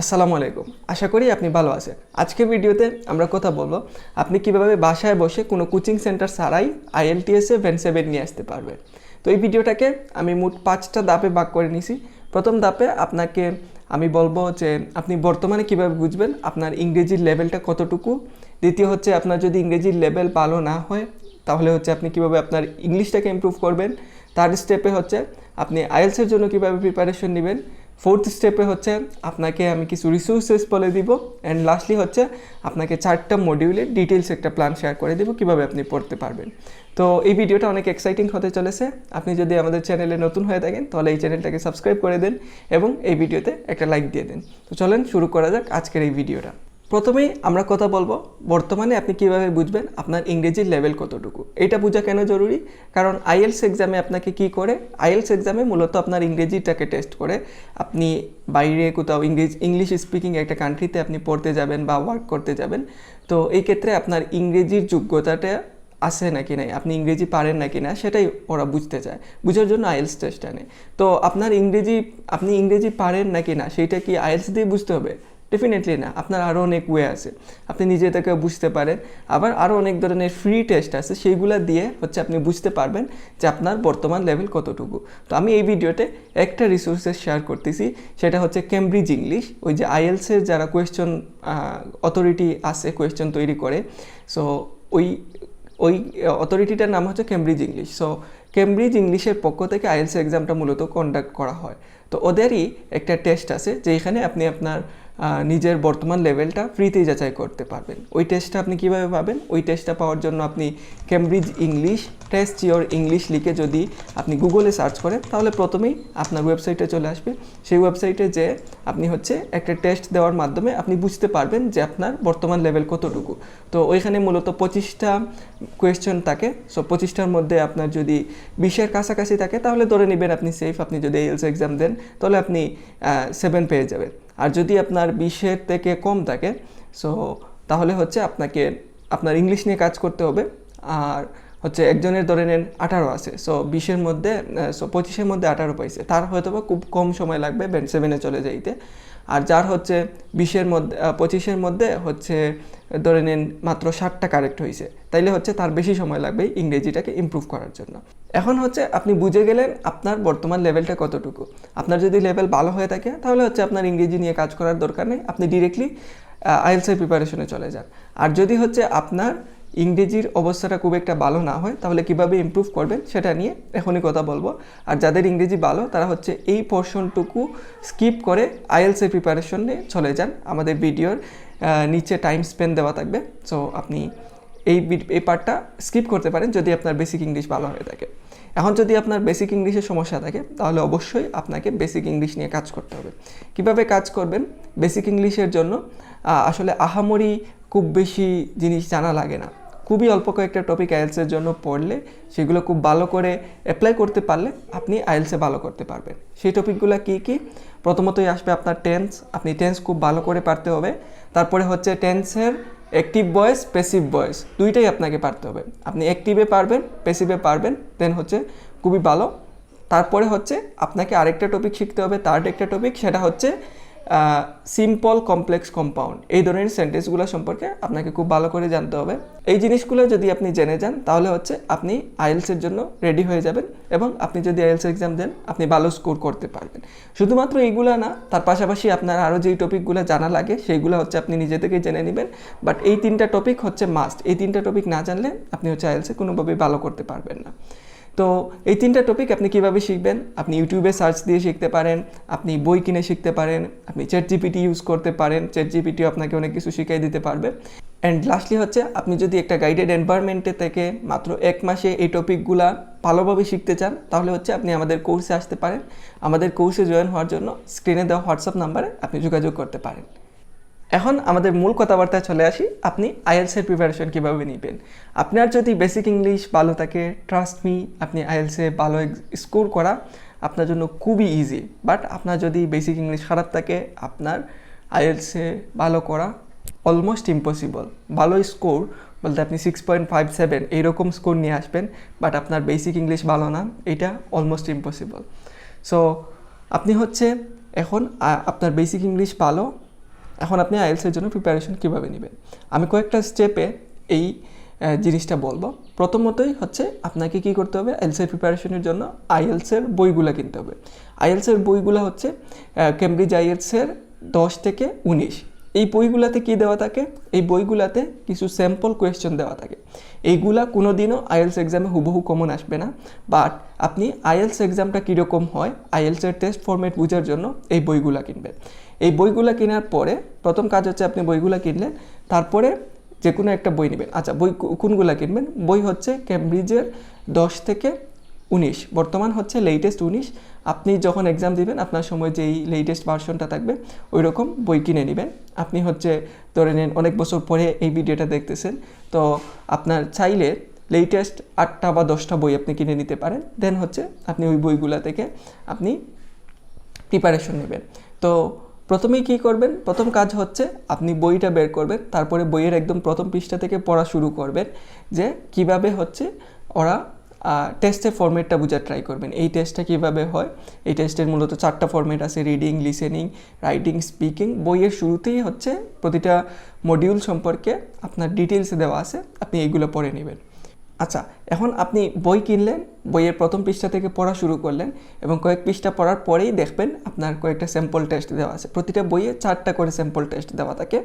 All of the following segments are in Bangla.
আসসালামু আলাইকুম। আশা করি আপনি ভালো আছেন। আজকের ভিডিওতে আমরা কথা বলবো আপনি কিভাবে বাসায় বসে কোনো কোচিং সেন্টার ছাড়াই আইএলটিএস এ ব্যান্ড 7 নিয়ে আসতে পারবেন। তো এই ভিডিওটাকে আমি মোট 5টা ধাপে ভাগ করে নিয়েছি। প্রথম ধাপে আপনাকে আমি বলবো যে আপনি বর্তমানে কিভাবে বুঝবেন আপনার ইংরেজির লেভেলটা কতটুকু। দ্বিতীয় হচ্ছে আপনার যদি ইংরেজির লেভেল ভালো না হয় তাহলে হচ্ছে আপনি কিভাবে আপনার ইংলিশটাকে ইমপ্রুভ করবেন। থার্ড স্টেপে হচ্ছে আপনি আইএলটিএস এর জন্য কিভাবে প্রিপারেশন নেবেন। ফোর্থ স্টেপে হচ্ছে আপনাকে আমি কিছু রিসোর্সেস বলে দিব অ্যান্ড লাস্টলি হচ্ছে আপনাকে 4টা মডিউলের ডিটেলস একটা প্ল্যান শেয়ার করে দিব কীভাবে আপনি পড়তে পারবেন। তো এই ভিডিওটা অনেক এক্সাইটিং হতে চলেছে। আপনি যদি আমাদের চ্যানেলে নতুন হয়ে থাকেন তাহলে এই চ্যানেলটাকে সাবস্ক্রাইব করে দেন এবং এই ভিডিওতে একটা লাইক দিয়ে দেন। তো চলেন শুরু করা যাক আজকের এই ভিডিওটা। প্রথমেই আমরা কথা বলবো বর্তমানে আপনি কিভাবে বুঝবেন আপনার ইংরেজির লেভেল কতটুকু। এটা বোঝা কেন জরুরি? কারণ আইএলটিএস এক্সামে আপনাকে কি করে, আইএলটিএস এক্সামে মূলত আপনার ইংরেজিটাকে টেস্ট করে। আপনি বাইরে কোথাও ইংলিশ স্পিকিং একটা কান্ট্রিতে আপনি পড়তে যাবেন বা ওয়ার্ক করতে যাবেন, তো এই ক্ষেত্রে আপনার ইংরেজির যোগ্যতাটা আছে নাকি নাই, আপনি ইংরেজি পারেন নাকি না, সেটাই ওরা বুঝতে চায়। বুঝার জন্য আইএলটিএস টেস্টটা নেয়। তো আপনার আপনি ইংরেজি পারেন নাকি না সেইটা কি আইএলটিএস দিয়ে বুঝতে হবে? ডেফিনেটলি না। আপনার আরও অনেক ওয়ে আছে, আপনি নিজে থেকে বুঝতে পারেন। আবার আরও অনেক ধরনের ফ্রি টেস্ট আছে, সেইগুলো দিয়ে হচ্ছে আপনি বুঝতে পারবেন যে আপনার বর্তমান লেভেল কতটুকু। তো আমি এই ভিডিওতে একটা রিসোর্সেস শেয়ার করতেছি, সেটা হচ্ছে ক্যামব্রিজ ইংলিশ। ওই যে আইএলটিএসের যারা কোয়েশ্চন অথরিটি আছে, কোয়েশ্চন তৈরি করে, সো ওই অথরিটিটার নাম হচ্ছে ক্যামব্রিজ ইংলিশ। সো ক্যামব্রিজ ইংলিশের পক্ষ থেকে আইএলটিএস এক্সামটা মূলত কন্ডাক্ট করা হয়। তো ওদেরই একটা টেস্ট আছে যেখানে আপনি আপনার নিজের বর্তমান লেভেলটা ফ্রিতেই যাচাই করতে পারবেন। ওই টেস্টটা আপনি কীভাবে পাবেন? ওই টেস্টটা পাওয়ার জন্য আপনি Cambridge English test your English লিখে যদি আপনি গুগলে সার্চ করেন তাহলে প্রথমেই আপনার ওয়েবসাইটে চলে আসবে। সেই ওয়েবসাইটে যে আপনি হচ্ছে একটা টেস্ট দেওয়ার মাধ্যমে আপনি বুঝতে পারবেন যে আপনার বর্তমান লেভেল কতটুকু। তো ওইখানে মূলত 25টা কোয়েশ্চন থাকে। সো 25টার মধ্যে আপনার যদি 20-এর কাছাকাছি থাকে তাহলে ধরে নেবেন আপনি সেফ। আপনি যদি আইএলটিএস এক্সাম দেন তাহলে আপনি 7 পেয়ে যাবেন। আর যদি আপনার 20-এর থেকে কম থাকে সো তাহলে হচ্ছে আপনাকে আপনার ইংলিশ নিয়ে কাজ করতে হবে। আর হচ্ছে একজনের ধরে নেন 18 আছে, সো 20-এর মধ্যে 25-এর মধ্যে 18 পাইছে, তার হয়তো বা খুব কম সময় লাগবে ব্যান্ড 7-এ চলে যাইতে। আর যার হচ্ছে 20-এর মধ্যে 25-এর মধ্যে হচ্ছে ধরে নেন মাত্র 60টা কারেক্ট হয়েছে, তাইলে হচ্ছে তার বেশি সময় লাগবে ইংরেজিটাকে ইমপ্রুভ করার জন্য। এখন হচ্ছে আপনি বুঝে গেলেন আপনার বর্তমান লেভেলটা কতটুকু। আপনার যদি লেভেল ভালো হয়ে থাকে তাহলে হচ্ছে আপনার ইংরেজি নিয়ে কাজ করার দরকার নেই, আপনি ডিরেক্টলি আইএলটিএস প্রিপারেশনে চলে যান। আর যদি হচ্ছে আপনার ইংরেজির অবস্থাটা খুব একটা ভালো না হয় তাহলে কিভাবে ইমপ্রুভ করবেন সেটা নিয়ে এখনই কথা বলবো। আর যাদের ইংরেজি ভালো তারা হচ্ছে এই পোর্শনটুকু স্কিপ করে আইএলটিএস প্রিপারেশনে চলে যান। আমাদের ভিডিওর নিচে টাইম স্পেন্ড দেওয়া থাকবে, সো আপনি এই পার্টটা স্কিপ করতে পারেন যদি আপনার বেসিক ইংলিশ ভালো হয়ে থাকে। এখন যদি আপনার বেসিক ইংলিশের সমস্যা থাকে তাহলে অবশ্যই আপনাকে বেসিক ইংলিশ নিয়ে কাজ করতে হবে। কিভাবে কাজ করবেন? বেসিক ইংলিশের জন্য আসলে আহামরি খুব বেশি জিনিস জানা লাগে না। খুবই অল্প কয়েকটা টপিক আইএলটিএসের জন্য পড়লে সেগুলো খুব ভালো করে অ্যাপ্লাই করতে পারলে আপনি আইএলটিএসে ভালো করতে পারবেন। সেই টপিকগুলো কী কী? প্রথমতই আসবে আপনার টেন্স। আপনি টেন্স খুব ভালো করে পারতে হবে। তারপরে হচ্ছে টেন্সের অ্যাক্টিভ ভয়েস, প্যাসিভ ভয়েস দুইটাই আপনাকে পারতে হবে। আপনি অ্যাক্টিভে পারবেন, প্যাসিভে পারবেন, দেন হচ্ছে খুবই ভালো। তারপরে হচ্ছে আপনাকে আরেকটা টপিক শিখতে হবে, থার্ড একটা টপিক, সেটা হচ্ছে সিম্পল কমপ্লেক্স কম্পাউন্ড। এই ধরনের সেন্টেন্সগুলো সম্পর্কে আপনাকে খুব ভালো করে জানতে হবে। এই জিনিসগুলো যদি আপনি জেনে যান তাহলে হচ্ছে আপনি আইএলটিএসের জন্য রেডি হয়ে যাবেন এবং আপনি যদি আইএলটিএস এক্সাম দেন আপনি ভালো স্কোর করতে পারবেন। শুধুমাত্র এইগুলো না, তার পাশাপাশি আপনার আরও যেই টপিকগুলো জানা লাগে সেইগুলো হচ্ছে আপনি নিজে থেকেই জেনে নেবেন। বাট এই 3টা টপিক হচ্ছে মাস্ট। এই 3টা টপিক না জানলে আপনি হচ্ছে আইএলটিএসে কোনোভাবেই ভালো করতে পারবেন না। তো এই 3টা টপিক আপনি কীভাবে শিখবেন? আপনি ইউটিউবে সার্চ দিয়ে শিখতে পারেন, আপনি বই কিনে শিখতে পারেন, আপনি চ্যাটজিপিটি ইউজ করতে পারেন। চ্যাটজিপিটিও আপনাকে অনেক কিছু শিখিয়ে দিতে পারবে। অ্যান্ড লাস্টলি হচ্ছে আপনি যদি একটা গাইডেড এনভায়রনমেন্টে থেকে মাত্র 1 মাসে এই টপিকগুলা ভালোভাবে শিখতে চান তাহলে হচ্ছে আপনি আমাদের কোর্সে আসতে পারেন। আমাদের কোর্সে জয়েন হওয়ার জন্য স্ক্রিনে দেওয়া হোয়াটসঅ্যাপ নাম্বারে আপনি যোগাযোগ করতে পারেন। এখন আমাদের মূল কথাবার্তায় চলে আসি, আপনি আইএলটিএসের প্রিপারেশন কীভাবে নেবেন। আপনার যদি বেসিক ইংলিশ ভালো থাকে, ট্রাস্ট মি, আপনি আইএলটিএসে ভালো স্কোর করা আপনার জন্য খুবই ইজি। বাট আপনার যদি বেসিক ইংলিশ খারাপ থাকে আপনার আইএলটিএসে ভালো করা অলমোস্ট ইম্পসিবল। ভালো স্কোর বলতে আপনি 6.57 এইরকম স্কোর নিয়ে আসবেন, বাট আপনার বেসিক ইংলিশ ভালো না, এটা অলমোস্ট ইম্পসিবল। সো আপনি হচ্ছে এখন আপনার বেসিক ইংলিশ ভালো, এখন আপনি আইএলসের জন্য প্রিপারেশন কীভাবে নেবেন, আমি কয়েকটা স্টেপে এই জিনিসটা বলবো। প্রথমতই হচ্ছে আপনাকে কি করতে হবে, আইএলসের প্রিপারেশনের জন্য আইএলসের বইগুলো কিনতে হবে। আইএলসের বইগুলো হচ্ছে কেমব্রিজ আইএলসের 10 থেকে 19। এই বইগুলাতে কি দেওয়া থাকে, এই বইগুলাতে কিছু স্যাম্পল কোয়েশ্চেন দেওয়া থাকে। এইগুলা কোনো দিনও আইএলস এক্সামে হুবহু কমন আসবে না, বাট আপনি আইএলস এক্সামটা কীরকম হয় আইএলসের টেস্ট ফরম্যাট বোঝার জন্য এই বইগুলা কিনবেন। এই বইগুলা কেনার পরে প্রথম কাজ হচ্ছে আপনি বইগুলা কিনলেন, তারপরে যে কোনো একটা বই নেবেন। আচ্ছা, বই কোনগুলা কিনবেন, বই হচ্ছে কেমব্রিজের 10 থেকে 19, বর্তমান হচ্ছে লেটেস্ট 19। আপনি যখন এক্সাম দিবেন আপনার সময় যেই লেটেস্ট ভার্সনটা থাকবে ওই রকম বই কিনে নেবেন। আপনি হচ্ছে ধরে নেন অনেক বছর পরে এই ভিডিওটা দেখতেছেন, তো আপনার চাইলে লেটেস্ট 8টা বা 10টা বই আপনি কিনে নিতে পারেন। দেন হচ্ছে আপনি ওই বইগুলা থেকে আপনি প্রিপারেশন নেবেন। তো প্রথমেই কী করবেন, প্রথম কাজ হচ্ছে আপনি বইটা বের করবেন, তারপরে বইয়ের একদম প্রথম পৃষ্ঠা থেকে পড়া শুরু করবেন যে কিভাবে হচ্ছে ওরা টেস্টের ফরম্যাটটা বোঝার ট্রাই করবেন। এই টেস্টটা কীভাবে হয়, এই টেস্টের মূলত 4টা ফরম্যাট আছে, রিডিং, লিসেনিং, রাইটিং, স্পিকিং। বইয়ের শুরুতেই হচ্ছে প্রতিটা মডিউল সম্পর্কে আপনার ডিটেলসে দেওয়া আছে, আপনি এইগুলো পড়ে নেবেন। আচ্ছা, এখন আপনি বই কিনলেন, বইয়ের প্রথম পৃষ্ঠা থেকে পড়া শুরু করলেন এবং কয়েক পৃষ্ঠা পড়ার পরেই দেখবেন আপনার কয়েকটা স্যাম্পল টেস্ট দেওয়া আছে। প্রতিটা বইয়ে 4টা করে স্যাম্পল টেস্ট দেওয়া থাকে।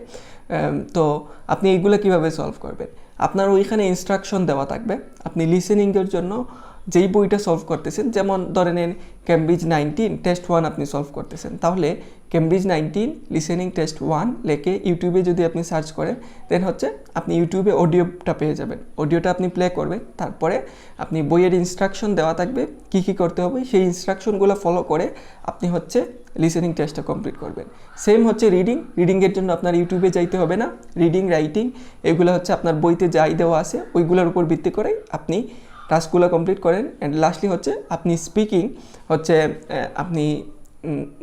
তো আপনি এইগুলো কীভাবে সলভ করবেন, আপনার ওইখানে ইনস্ট্রাকশন দেওয়া থাকবে। আপনি লিসেনিংয়ের জন্য যেই বইটা সলভ করতেছেন, যেমন ধরে নেন কেমব্রিজ 19 টেস্ট 1 আপনি সলভ করতেছেন, তাহলে কেমব্রিজ 19 লিসেনিং টেস্ট 1 লেখে ইউটিউবে যদি আপনি সার্চ করেন, দেন হচ্ছে আপনি ইউটিউবে অডিওটা পেয়ে যাবেন। অডিওটা আপনি প্লে করবেন, তারপরে আপনি বইয়ের ইনস্ট্রাকশন দেওয়া থাকবে কী কী করতে হবে, সেই ইনস্ট্রাকশনগুলো ফলো করে আপনি হচ্ছে লিসেনিং টেস্টটা কমপ্লিট করবেন। সেম হচ্ছে রিডিংয়ের জন্য আপনার ইউটিউবে যাইতে হবে না। রিডিং, রাইটিং এগুলো হচ্ছে আপনার বইতে যাই দেওয়া আছে ওইগুলোর উপর ভিত্তি করেই আপনি টাস্কগুলো কমপ্লিট করেন। অ্যান্ড লাস্টলি হচ্ছে আপনি স্পিকিং হচ্ছে আপনি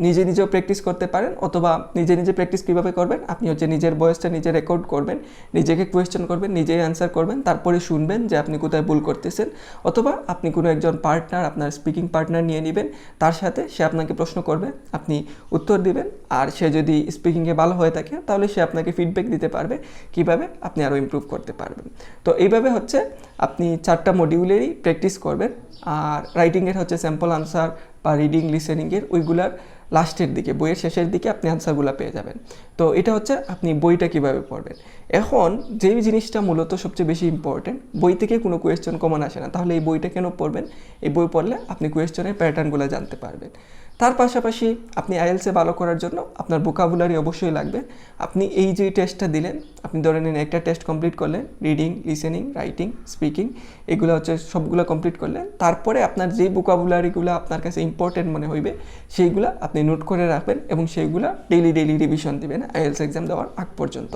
নিজে নিজেও প্র্যাকটিস করতে পারেন, অথবা নিজে প্র্যাকটিস কীভাবে করবেন, আপনি হচ্ছে নিজের ভয়েসটা নিজে রেকর্ড করবেন, নিজেকে কোয়েশ্চেন করবেন, নিজেই অ্যান্সার করবেন, তারপরে শুনবেন যে আপনি কোথায় ভুল করতেছেন। অথবা আপনি কোনো একজন পার্টনার, আপনার স্পিকিং পার্টনার নিয়ে নেবেন, তার সাথে সে আপনাকে প্রশ্ন করবে, আপনি উত্তর দিবেন। আর সে যদি স্পিকিংয়ে ভালো হয়ে থাকে তাহলে সে আপনাকে ফিডব্যাক দিতে পারবে কীভাবে আপনি আরও ইমপ্রুভ করতে পারবেন। তো এইভাবে হচ্ছে আপনি 4টা মডিউলেরই প্র্যাকটিস করবেন। আর রাইটিংয়ের হচ্ছে স্যাম্পল আনসার বা রিডিং, লিসেনিংয়ের ওইগুলার লাস্টের দিকে, বইয়ের শেষের দিকে আপনি আনসারগুলো পেয়ে যাবেন। তো এটা হচ্ছে আপনি বইটা কীভাবে পড়বেন। এখন যেই জিনিসটা মূলত সবচেয়ে বেশি ইম্পর্টেন্ট, বই থেকে কোনো কোয়েশ্চেন কমন আসে না, তাহলে এই বইটা কেন পড়বেন? এই বই পড়লে আপনি কোয়েশ্চেনের প্যাটার্নগুলো জানতে পারবেন। তার পাশাপাশি আপনি আইএলসে ভালো করার জন্য আপনার ভোকাবুলারি অবশ্যই লাগবে। আপনি এই যে টেস্টটা দিলেন, আপনি ধরে নিন একটা টেস্ট কমপ্লিট করলেন, রিডিং, লিসেনিং, রাইটিং, স্পিকিং এগুলো হচ্ছে সবগুলো কমপ্লিট করলেন। তারপরে আপনার যেই ভোকাবুলারিগুলো আপনার কাছে ইম্পর্টেন্ট মনে হইবে সেইগুলো আপনি নোট করে রাখবেন এবং সেইগুলো ডেইলি রিভিশন দিবেন আইএলস এক্সাম দেওয়ার আগ পর্যন্ত।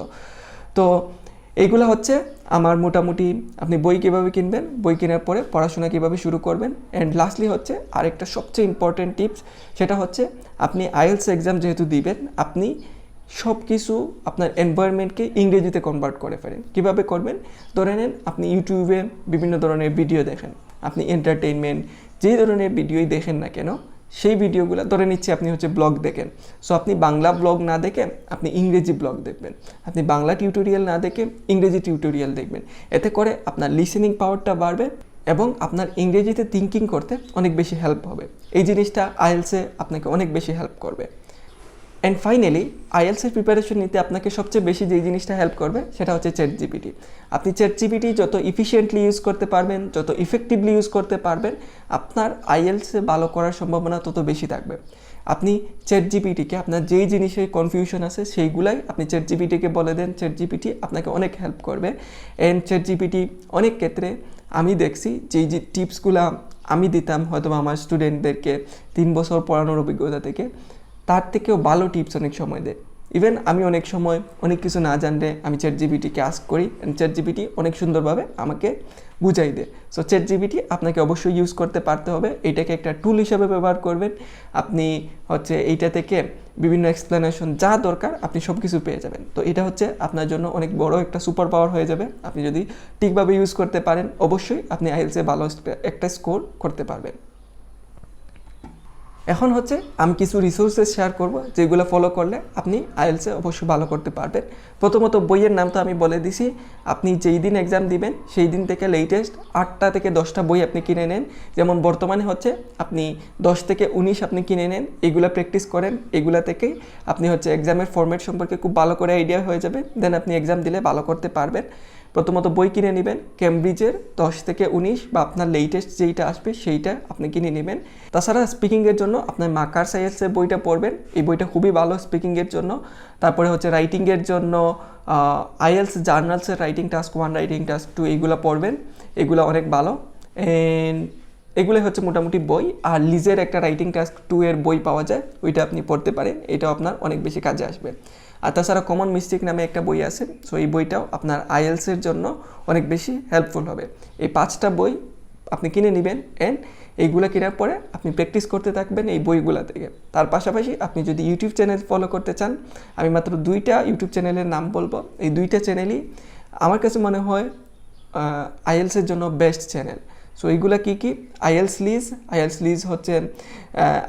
তো এইগুলো হচ্ছে আমার মোটামুটি আপনি বই কীভাবে কিনবেন, বই কেনার পরে পড়াশোনা কীভাবে শুরু করবেন। অ্যান্ড লাস্টলি হচ্ছে আরেকটা সবচেয়ে ইম্পর্টেন্ট টিপস, সেটা হচ্ছে আপনি আইএলস এক্সাম যেহেতু দিবেন, আপনি সব কিছু আপনার এনভায়রনমেন্টকে ইংরেজিতে কনভার্ট করে ফেলেন। কীভাবে করবেন, ধরে নেন আপনি ইউটিউবে বিভিন্ন ধরনের ভিডিও দেখেন, আপনি এন্টারটেইনমেন্ট যেই ধরনের ভিডিওই দেখেন না কেন, সেই ভিডিওগুলো ধরে নিচ্ছি আপনি হচ্ছে ব্লগ দেখেন, সো আপনি বাংলা ব্লগ না দেখে আপনি ইংরেজি ব্লগ দেখবেন, আপনি বাংলা টিউটোরিয়াল না দেখে ইংরেজি টিউটোরিয়াল দেখবেন। এতে করে আপনার লিসেনিং পাওয়ারটা বাড়বে এবং আপনার ইংরেজিতে থিঙ্কিং করতে অনেক বেশি হেল্প হবে। এই জিনিসটা আইএলসে আপনাকে অনেক বেশি হেল্প করবে। অ্যান্ড ফাইনালি আইএলসের প্রিপারেশন নিতে আপনাকে সবচেয়ে বেশি যেই জিনিসটা হেল্প করবে সেটা হচ্ছে চ্যাটজিপিটি। আপনি চ্যাটজিপিটি যত ইফিশিয়েন্টলি ইউজ করতে পারবেন, যত ইফেক্টিভলি ইউজ করতে পারবেন, আপনার আইএলসে ভালো করার সম্ভাবনা তত বেশি থাকবে। আপনি চ্যাটজিপিটিকে আপনার যেই জিনিসের কনফিউশন আছে সেইগুলাই আপনি চ্যাটজিপিটিকে বলে দেন, চ্যাটজিপিটি আপনাকে অনেক হেল্প করবে। অ্যান্ড চ্যাটজিপিটি অনেক ক্ষেত্রে আমি দেখছি যেই যে টিপসগুলো আমি দিতাম হয়তো আমার স্টুডেন্টদেরকে 3 বছর পড়ানোর অভিজ্ঞতা থেকে, তার থেকেও ভালো টিপস অনেক সময় দেয়। ইভেন আমি অনেক সময় অনেক কিছু না জানলে আমি চ্যাটজিপিটিকে আস্ক করি, চ্যাটজিপিটি অনেক সুন্দরভাবে আমাকে বুঝাই দেয়। সো চ্যাটজিপিটি আপনাকে অবশ্যই ইউজ করতে পারতে হবে, এইটাকে একটা টুল হিসাবে ব্যবহার করবেন। আপনি হচ্ছে এইটা থেকে বিভিন্ন এক্সপ্লেনেশন যা দরকার আপনি সব কিছু পেয়ে যাবেন। তো এটা হচ্ছে আপনার জন্য অনেক বড় একটা সুপার পাওয়ার হয়ে যাবে। আপনি যদি ঠিকভাবে ইউজ করতে পারেন অবশ্যই আপনি আইএলসে ভালো একটা স্কোর করতে পারবেন। এখন হচ্ছে আমি কিছু রিসোর্সেস শেয়ার করব যেগুলো ফলো করলে আপনি আইএলসে অবশ্যই ভালো করতে পারবেন। প্রথমত বইয়ের নাম তো আমি বলে দিছি, আপনি যেই দিন এক্সাম দিবেন সেই দিন থেকে লেটেস্ট 8টা থেকে 10টা বই আপনি কিনে নেন। যেমন বর্তমানে হচ্ছে আপনি 10 থেকে 19 আপনি কিনে নেন, এগুলো প্র্যাকটিস করেন, এগুলা থেকেই আপনি হচ্ছে এক্সামের ফরম্যাট সম্পর্কে খুব ভালো করে আইডিয়া হয়ে যাবে, দেন আপনি এক্সাম দিলে ভালো করতে পারবেন। প্রথমত বই কিনে নেবেন কেমব্রিজের 10 থেকে 19 বা আপনার লেটেস্ট যেইটা আসবে সেইটা আপনি কিনে নেবেন। তাছাড়া স্পিকিংয়ের জন্য আপনার মাকার সাইয়েন্সের বইটা পড়বেন, এই বইটা খুবই ভালো স্পিকিংয়ের জন্য। তারপরে হচ্ছে রাইটিংয়ের জন্য আইএলস জার্নালসের রাইটিং টাস্ক 1, রাইটিং টাস্ক 2 এইগুলো পড়বেন, এগুলো অনেক ভালো। অ্যান্ড এগুলোই হচ্ছে মোটামুটি বই। আর লিজের একটা রাইটিং টাস্ক 2 এর বই পাওয়া যায়, ওইটা আপনি পড়তে পারেন, এটাও আপনার অনেক বেশি কাজে আসবে। আর তাছাড়া কমন মিস্টেক নামে একটা বই আছে, সো এই বইটাও আপনার আইএলসের জন্য অনেক বেশি হেল্পফুল হবে। এই 5টা বই আপনি কিনে নেবেন, অ্যান্ড এইগুলো কেনার পরে আপনি প্র্যাকটিস করতে থাকবেন এই বইগুলো থেকে। তার পাশাপাশি আপনি যদি ইউটিউব চ্যানেল ফলো করতে চান, আমি মাত্র 2টা ইউটিউব চ্যানেলের নাম বলবো। এই 2টা চ্যানেলই আমার কাছে মনে হয় আইএলসের জন্য বেস্ট চ্যানেল। সো এইগুলো কী কী? আইএলস লিজ হচ্ছে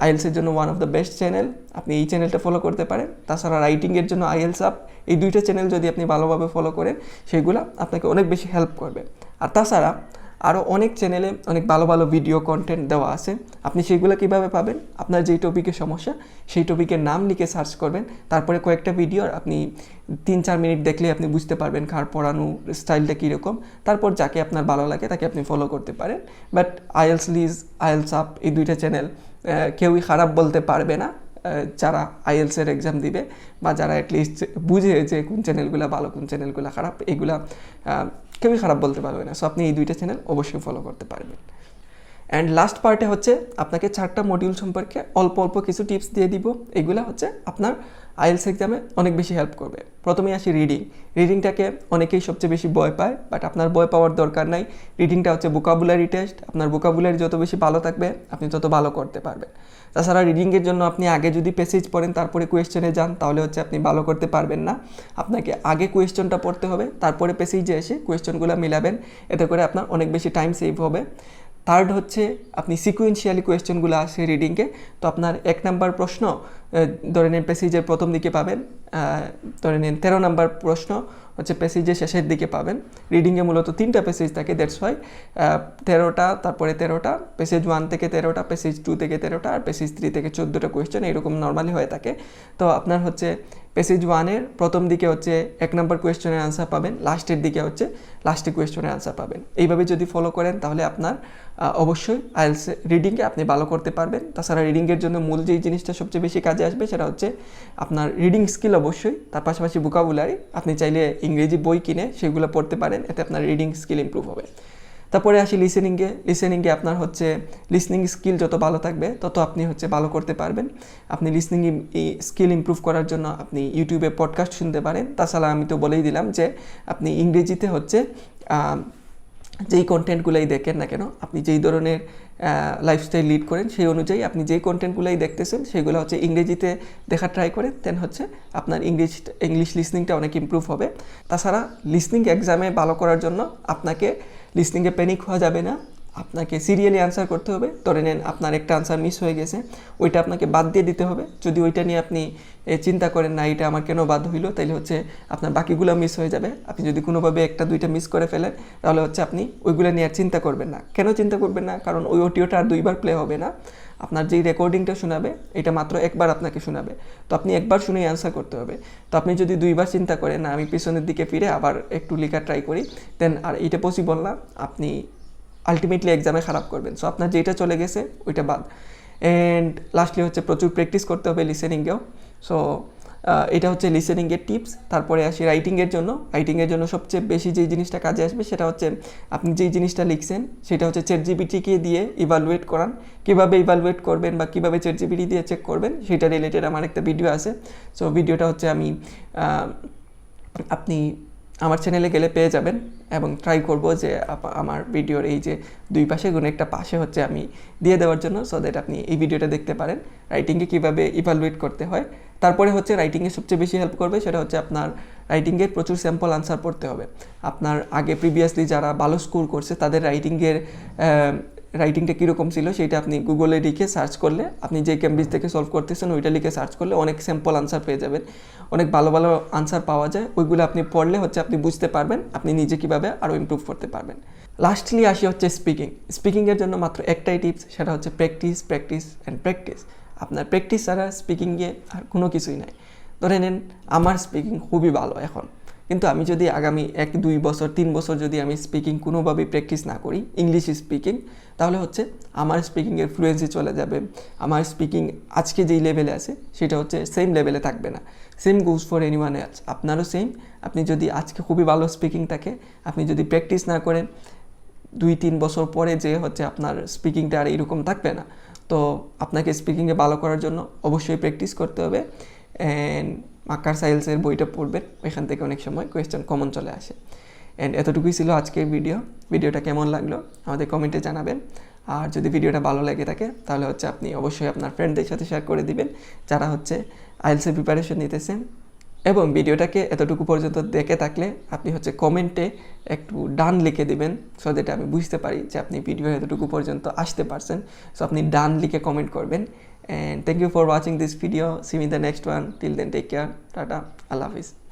আইএলসের জন্য one of the best channel, আপনি এই চ্যানেলটা ফলো করতে পারেন। তাছাড়া রাইটিংয়ের জন্য আইএলস আপ, এই 2টা চ্যানেল যদি আপনি ভালোভাবে ফলো করেন সেগুলো আপনাকে অনেক বেশি হেল্প করবে। আর তাছাড়া আরও অনেক চ্যানেলে অনেক ভালো ভালো ভিডিও কন্টেন্ট দেওয়া আছে, আপনি সেগুলো কীভাবে পাবেন? আপনার যেই টপিকের সমস্যা সেই টপিকের নাম লিখে সার্চ করবেন, তারপরে কয়েকটা ভিডিও আপনি 3-4 মিনিট দেখলে আপনি বুঝতে পারবেন কার পড়ানো স্টাইলটা কীরকম। তারপর যাকে আপনার ভালো লাগে তাকে আপনি ফলো করতে পারেন। But IELTS Liz, IELTS Up, এই 2টা চ্যানেল কেউই খারাপ বলতে পারবে না যারা আইএলসের এক্সাম দিবে, বা যারা অ্যাটলিস্ট বুঝে যে কোন চ্যানেলগুলো ভালো কোন চ্যানেলগুলো খারাপ, এগুলা কেউই খারাপ বলতে পারবে না। সো আপনি এই 2টা চ্যানেল অবশ্যই ফলো করতে পারবেন। অ্যান্ড লাস্ট পার্টে হচ্ছে আপনাকে 4টা মডিউল সম্পর্কে অল্প অল্প কিছু টিপস দিয়ে দিব, এগুলো হচ্ছে আপনার আইএলস এক্সামে অনেক বেশি হেল্প করবে। প্রথমেই আসি রিডিংটাকে অনেকেই সবচেয়ে বেশি ভয় পায়, বাট আপনার ভয় পাওয়ার দরকার নাই। রিডিংটা হচ্ছে ভোকাবুলারি টেস্ট, আপনার ভোকাবুলারি যত বেশি ভালো থাকবে আপনি তত ভালো করতে পারবেন। তাছাড়া রিডিংয়ের জন্য আপনি আগে যদি প্যাসেজ পড়েন তারপরে কোয়েশ্চেনে যান তাহলে হচ্ছে আপনি ভালো করতে পারবেন না, আপনাকে আগে কোয়েশ্চনটা পড়তে হবে, তারপরে প্যাসেজে এসে কোয়েশ্চনগুলো মিলাবেন, এতে করে আপনার অনেক বেশি টাইম সেভ হবে। থার্ড হচ্ছে আপনি সিকুয়েন্সিয়ালি কোয়েশ্চেনগুলো আসে রিডিংয়ে, তো আপনার 1 নাম্বার প্রশ্ন ধরে নেন প্যাসেজের প্রথম দিকে পাবেন, ধরে নেন 13 নাম্বার প্রশ্ন হচ্ছে প্যাসেজের শেষের দিকে পাবেন। রিডিংয়ে মূলত 3টা প্যাসেজ থাকে, দ্যাটস ওয়াই 13টা, তারপরে 13টা, প্যাসেজ 1 থেকে 13টা, প্যাসেজ 2 থেকে 13টা, আর প্যাসেজ 3 থেকে 14টা কোয়েশ্চেন, এরকম নর্মালি হয়ে থাকে। তো আপনার হচ্ছে প্যাসেজ 1-এর প্রথম দিকে হচ্ছে 1 নাম্বার কোয়েশ্চেনের আনসার পাবেন, লাস্টের দিকে হচ্ছে লাস্টের কোয়েশ্চেনের আনসার পাবেন। এইভাবে যদি ফলো করেন তাহলে আপনার অবশ্যই আইএলস রিডিংয়ে আপনি ভালো করতে পারবেন। তাছাড়া রিডিংয়ের জন্য মূল যেই জিনিসটা সবচেয়ে বেশি কাজে আসবে সেটা হচ্ছে আপনার রিডিং স্কিল অবশ্যই, তার পাশাপাশি ভোকাবুলারি। আপনি চাইলে ইংরেজি বই কিনে সেগুলো পড়তে পারেন, এতে আপনার রিডিং স্কিল ইমপ্রুভ হবে। তারপরে আসি লিসেনিংয়ে আপনার হচ্ছে লিসনিং স্কিল যত ভালো থাকবে তত আপনি হচ্ছে ভালো করতে পারবেন। আপনি লিসনিং স্কিল ইমপ্রুভ করার জন্য আপনি ইউটিউবে পডকাস্ট শুনতে পারেন। তাছাড়া আমি তো বলেই দিলাম যে আপনি ইংরেজিতে হচ্ছে যেই কন্টেন্টগুলোই দেখেন না কেন, আপনি যেই ধরনের লাইফস্টাইল লিড করেন সেই অনুযায়ী আপনি যেই কন্টেন্টগুলোই দেখতেছেন সেগুলো হচ্ছে ইংরেজিতে দেখা ট্রাই করেন, দেন হচ্ছে আপনার ইংলিশ লিসনিংটা অনেক ইমপ্রুভ হবে। তাছাড়া লিসনিং এক্সামে ভালো করার জন্য আপনাকে লিসনিংয়ে প্যানিক হওয়া যাবে না, আপনাকে সিরিয়ালি আনসার করতে হবে। ধরে নেন আপনার একটা আনসার মিস হয়ে গেছে, ওইটা আপনাকে বাদ দিয়ে দিতে হবে। যদি ওইটা নিয়ে আপনি চিন্তা করেন না এটা আমার কেন বাদ হইলো, তাইলে হচ্ছে আপনার বাকিগুলো মিস হয়ে যাবে। আপনি যদি কোনোভাবে 1-2টা মিস করে ফেলেন তাহলে হচ্ছে আপনি ওইগুলো নিয়ে আর চিন্তা করবেন না। কেন চিন্তা করবেন না? কারণ ওই অডিওটা আর 2বার প্লে হবে না। আপনার যেই রেকর্ডিংটা শোনাবে এটা মাত্র 1বার আপনাকে শোনাবে, তো আপনি 1বার শুনেই অ্যান্সার করতে হবে। তো আপনি যদি 2বার চিন্তা করেন না আমি পিছনের দিকে ফিরে আবার একটু লেখা ট্রাই করি, দেন আর এটা পসিবল না, আপনি আলটিমেটলি এক্সামে খারাপ করবেন। সো আপনার যেটা চলে গেছে ওইটা বাদ। অ্যান্ড লাস্টলি হচ্ছে প্রচুর প্র্যাকটিস করতে হবে লিসেনিংয়েও। সো এটা হচ্ছে লিসেনিংয়ের টিপস। তারপরে আসি রাইটিংয়ের জন্য সবচেয়ে বেশি যেই জিনিসটা কাজে আসবে সেটা হচ্ছে আপনি যেই জিনিসটা লিখছেন সেটা হচ্ছে চ্যাটজিপিটিকে দিয়ে ইভালুয়েট করান। কীভাবে ইভালুয়েট করবেন বা কীভাবে চ্যাটজিপিটি দিয়ে চেক করবেন সেটা রিলেটেড আমার একটা ভিডিও আছে। সো ভিডিওটা হচ্ছে আপনি আমার চ্যানেলে গেলে পেয়ে যাবেন, এবং ট্রাই করব যে আমার ভিডিওর এই যে 2 পাশে কোনো একটা পাশে হচ্ছে আমি দিয়ে দেওয়ার জন্য, সো দ্যাট আপনি এই ভিডিওটা দেখতে পারেন রাইটিংয়ে কীভাবে ইভালুয়েট করতে হয়। তারপরে হচ্ছে রাইটিংয়ে সবচেয়ে বেশি হেল্প করবে সেটা হচ্ছে আপনার রাইটিংয়ের প্রচুর স্যাম্পল আনসার পড়তে হবে। আপনার আগে প্রিভিয়াসলি যারা ভালো স্কোর করছে তাদের রাইটিংয়ের রাইটিংটা কীরকম ছিল সেটা আপনি গুগলে লিখে সার্চ করলে, আপনি যে ক্যামব্রিজ থেকে সলভ করতেছেন ওইটা লিখে সার্চ করলে অনেক স্যাম্পল আনসার পেয়ে যাবেন। অনেক ভালো ভালো আনসার পাওয়া যায়, ওইগুলো আপনি পড়লে হচ্ছে আপনি বুঝতে পারবেন আপনি নিজে কীভাবে আরও ইমপ্রুভ করতে পারবেন। লাস্টলি আসি হচ্ছে স্পিকিংয়ের জন্য মাত্র একটাই টিপস, সেটা হচ্ছে প্র্যাকটিস প্র্যাকটিস অ্যান্ড প্র্যাকটিস। আপনার প্র্যাকটিস ছাড়া স্পিকিংয়ে আর কোনো কিছুই নাই। ধরে নেন আমার স্পিকিং খুবই ভালো এখন, কিন্তু আমি যদি আগামী 1-2 বছর 3 বছর যদি আমি স্পিকিং কোনোভাবেই প্র্যাকটিস না করি, ইংলিশ স্পিকিং, তাহলে হচ্ছে আমার স্পিকিংয়ের ফ্লুয়েন্সি চলে যাবে। আমার স্পিকিং আজকে যেই লেভেলে আছে সেটা হচ্ছে সেম লেভেলে থাকবে না। Same goes for anyone else, আপনারও সেম। আপনি যদি আজকে খুবই ভালো স্পিকিং থাকে, আপনি যদি প্র্যাকটিস না করেন, 2-3 বছর পরে যে হচ্ছে আপনার স্পিকিংটা আর এরকম থাকবে না। তো আপনাকে স্পিকিংয়ে ভালো করার জন্য অবশ্যই প্র্যাকটিস করতে হবে। অ্যান্ড মাকার সাইলসের বইটা পড়বেন, ওইখান থেকে অনেক সময় কোয়েশ্চেন কমন চলে আসে। অ্যান্ড এতটুকুই ছিল আজকের ভিডিওটা কেমন লাগলো আমাদের কমেন্টে জানাবেন। আর যদি ভিডিওটা ভালো লেগে থাকে তাহলে হচ্ছে আপনি অবশ্যই আপনার ফ্রেন্ডদের সাথে শেয়ার করে দিবেন যারা হচ্ছে আইএলটিএস প্রিপারেশন নিতেছেন। এবং ভিডিওটাকে এতটুকু পর্যন্ত দেখে থাকলে আপনি হচ্ছে কমেন্টে একটু ডান লিখে দিবেন, সো দ্যাট আমি বুঝতে পারি যে আপনি ভিডিও এতটুকু পর্যন্ত আসতে পারছেন। সো আপনি ডান লিখে কমেন্ট করবেন। And thank you for watching this video. See you in the next one. Till then, take care. Tata. Allah Hafiz.